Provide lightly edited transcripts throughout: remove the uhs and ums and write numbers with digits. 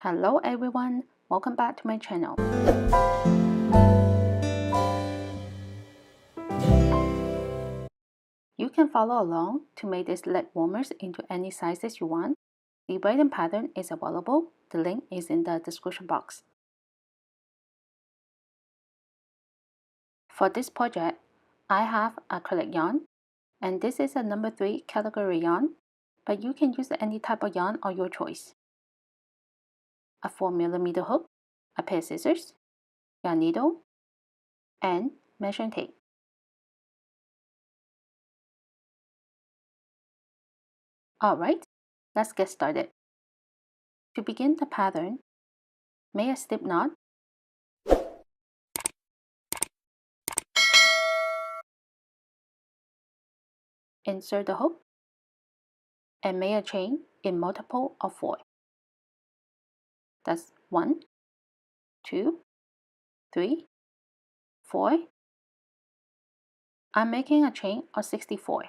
Hello everyone, welcome back to my channel. You can follow along to make these leg warmers into any sizes you want. The braiding pattern is available, the link is in the description box. For this project, I have acrylic yarn, and this is a number 3 category yarn, but you can use any type of yarn of your choice. A 4mm hook, a pair of scissors, yarn needle, and measuring tape. Alright, let's get started. To begin the pattern, make a slip knot, insert the hook, and make a chain in multiple of 4. That's 1, 2, 3, 4. I'm making a chain of 64.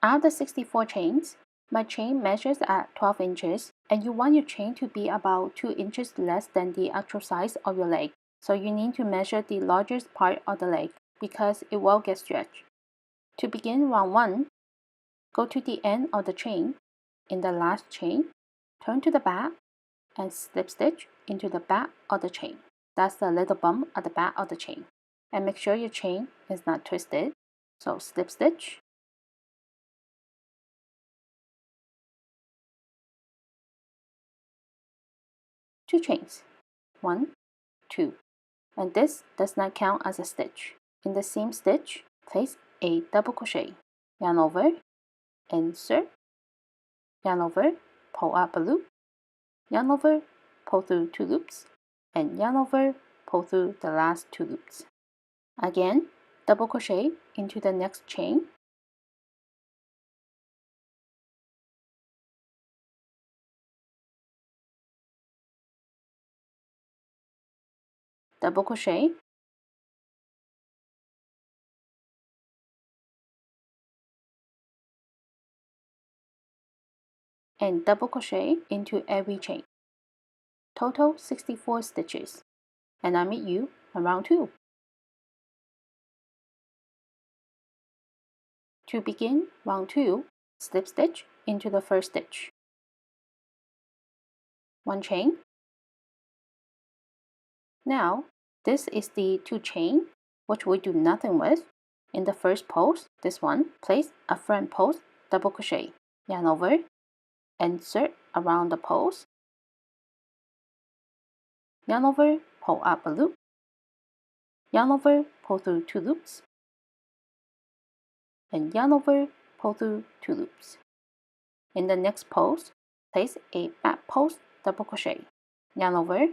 After 64 chains, my chain measures at 12 inches, and you want your chain to be about 2 inches less than the actual size of your leg. So you need to measure the largest part of the leg because it will get stretched. To begin round 1, go to the end of the chain. In the last chain, turn to the back and slip stitch into the back of the chain. That's the little bump at the back of the chain. And make sure your chain is not twisted. So slip stitch, two chains, 1, 2, and this does not count as a stitch. In the same stitch, place a double crochet, yarn over, insert, yarn over, pull up a loop, yarn over, pull through 2 loops, and yarn over, pull through the last 2 loops. Again, double crochet into the next chain, double crochet, and double crochet into every chain. Total 64 stitches, and I meet you on round 2. To begin round 2, slip stitch into the first stitch. 1 chain. Now, this is the 2 chain, which we do nothing with. In the first post, this one, place a front post double crochet, yarn over, insert around the post, yarn over, pull up a loop, yarn over, pull through 2 loops, and yarn over, pull through 2 loops. In the next post, place a back post double crochet, yarn over,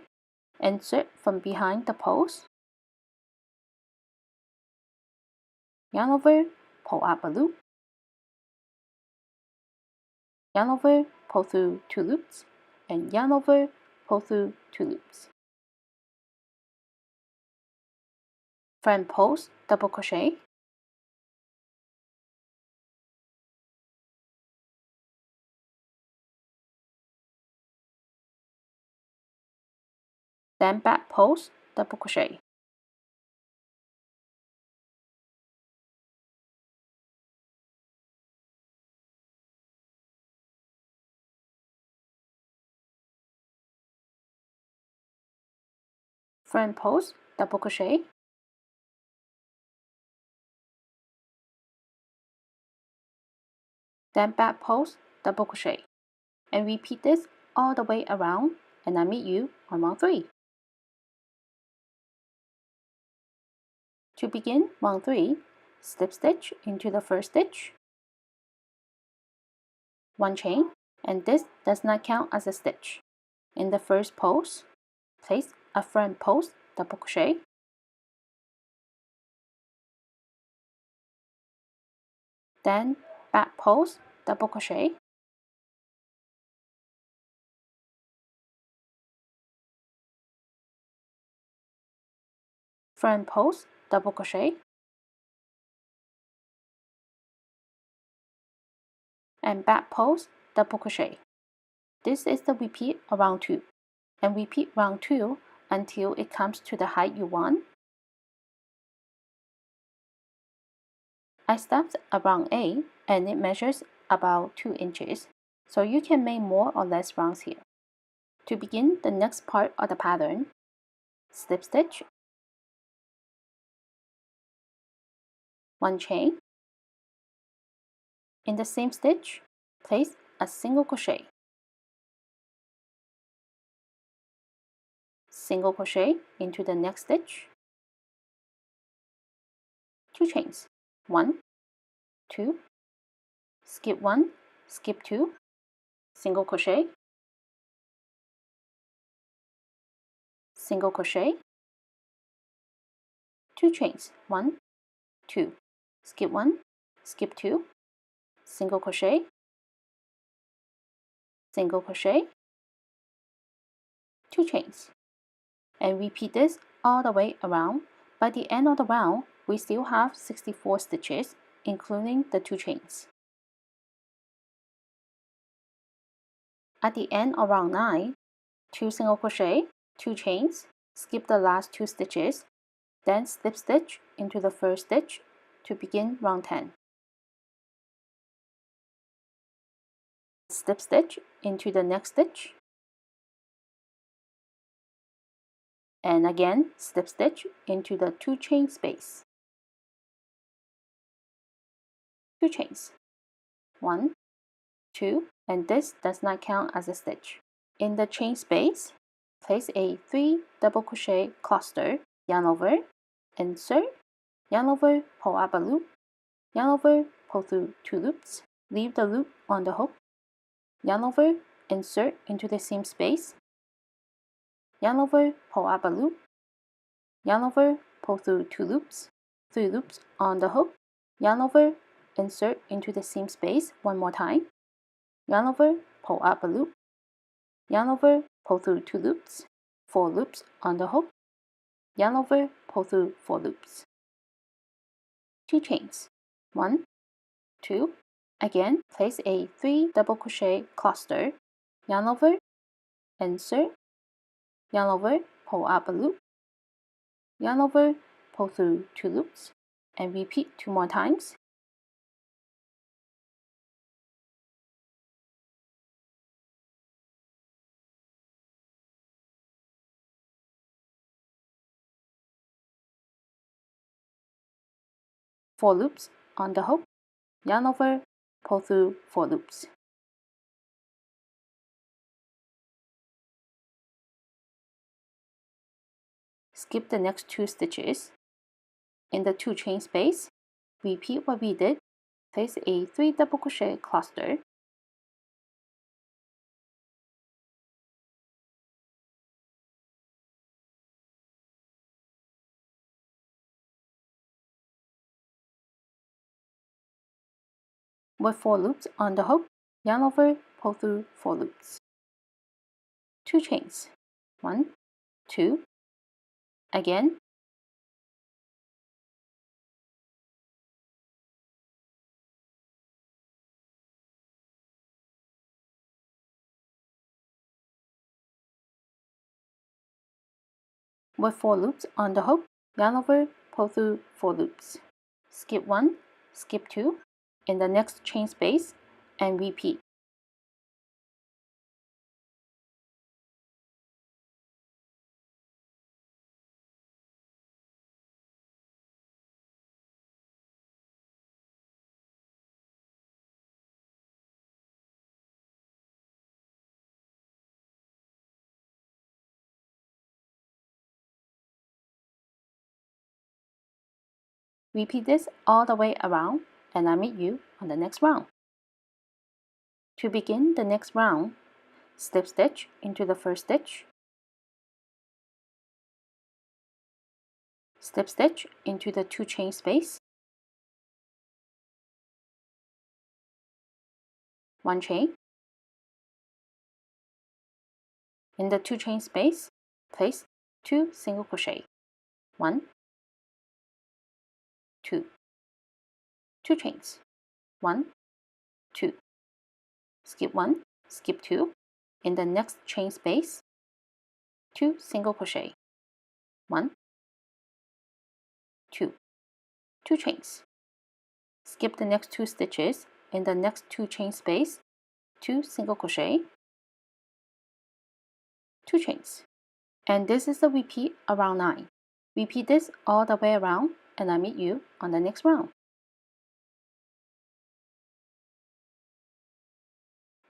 insert from behind the post, yarn over, pull up a loop, yarn over, pull through 2 loops, and yarn over, pull through 2 loops. Front post double crochet, then back post double crochet. Front post double crochet, then back post double crochet, and repeat this all the way around, and I meet you on round 3. To begin round 3, slip stitch into the first stitch, 1 chain, and this does not count as a stitch. In the first post, place a front post double crochet, then back post double crochet, front post double crochet, and back post double crochet. This is the repeat of round 2, and repeat round 2 until it comes to the height you want. I stopped around 8 and it measures about 2 inches, so you can make more or less rounds here. To begin the next part of the pattern, slip stitch, 1 chain. In the same stitch, place a single crochet, single crochet into the next stitch, 2 chains, 1, 2, skip 1, skip 2, single crochet, single crochet, 2 chains, 1, 2, skip 1, skip 2, single crochet, single crochet, 2 chains, and repeat this all the way around. By the end of the round, we still have 64 stitches, including the 2 chains. At the end of round 9, 2 single crochet, 2 chains, skip the last 2 stitches, then slip stitch into the first stitch to begin round 10. Slip stitch into the next stitch, and again slip stitch into the 2 chain space. 2 chains, 1, 2, and this does not count as a stitch. In the chain space, place a 3 double crochet cluster, yarn over, insert, yarn over, pull up a loop, yarn over, pull through 2 loops, leave the loop on the hook, yarn over, insert into the seam space, yarn over, pull up a loop, yarn over, pull through 2 loops, 3 loops on the hook, yarn over, insert into the seam space one more time, yarn over, pull up a loop, yarn over, pull through 2 loops, 4 loops on the hook, yarn over, pull through 4 loops. 2 chains, 1, 2, again place a 3 double crochet cluster, yarn over, insert, yarn over, pull up a loop, yarn over, pull through 2 loops, and repeat 2 more times. Four loops on the hook, yarn over, pull through 4 loops. Skip the next 2 stitches. In the 2 chain space, repeat what we did. Place a 3 double crochet cluster, with 4 loops on the hook, yarn over, pull through 4 loops. 2 chains, 1, 2, again, with 4 loops on the hook, yarn over, pull through 4 loops. Skip 1, skip 2 in the next chain space, and repeat. Repeat this all the way around, and I'll meet you on the next round. To begin the next round, slip stitch into the first stitch, slip stitch into the 2 chain space, 1 chain. In the 2 chain space, place 2 single crochet, 1, 2, 2 chains, 1, 2, skip 1, skip 2, in the next chain space, 2 single crochet, 1, 2, 2 chains. Skip the next 2 stitches, in the next 2 chain space, 2 single crochet, 2 chains. And this is the repeat around 9. Repeat this all the way around, and I'll meet you on the next round.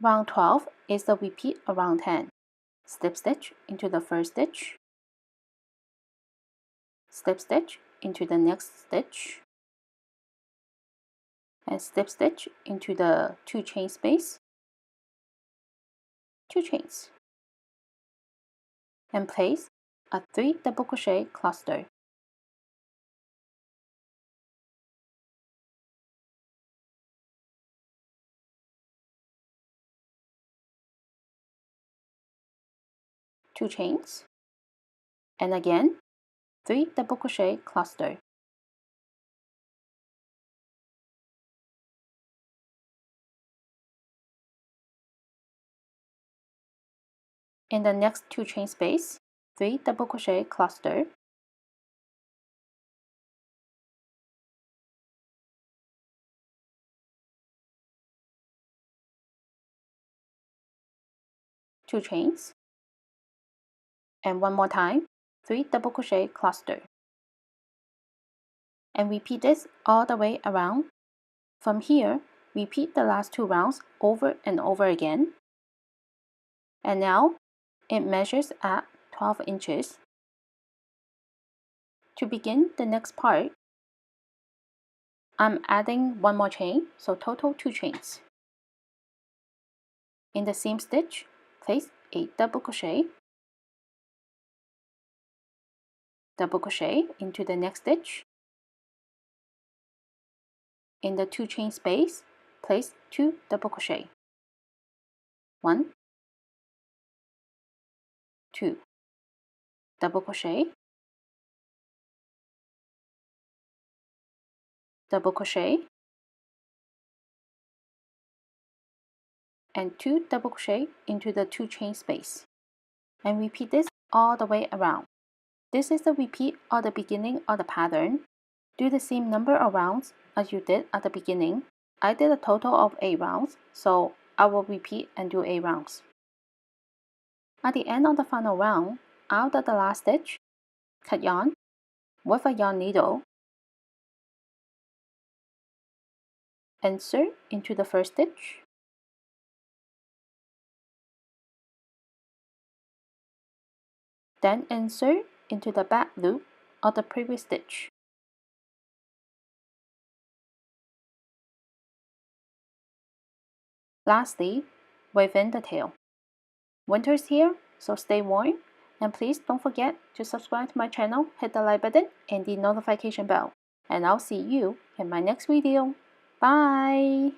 Round 12 is the repeat around 10. Slip stitch into the first stitch, slip stitch into the next stitch, and slip stitch into the 2 chain space, 2 chains, and place a 3 double crochet cluster. Two chains, and again 3 double crochet cluster. In the next 2 chain space, 3 double crochet cluster, two chains, and one more time, 3 double crochet cluster. And repeat this all the way around. From here, repeat the last 2 rounds over and over again. And now, it measures at 12 inches. To begin the next part, I'm adding one more chain, so total 2 chains. In the seam stitch, place a double crochet into the next stitch. In the 2 chain space, place 2 double crochet. 1, 2, double crochet, double crochet, and 2 double crochet into the 2 chain space. And repeat this all the way around. This is the repeat of the beginning of the pattern. Do the same number of rounds as you did at the beginning. I did a total of 8 rounds, so I will repeat and do 8 rounds. At the end of the final round, out of the last stitch, cut yarn with a yarn needle, insert into the first stitch, then insert into the back loop of the previous stitch. Lastly, within the tail. Winter's here, so stay warm, and please don't forget to subscribe to my channel, hit the like button and the notification bell, and I'll see you in my next video. Bye!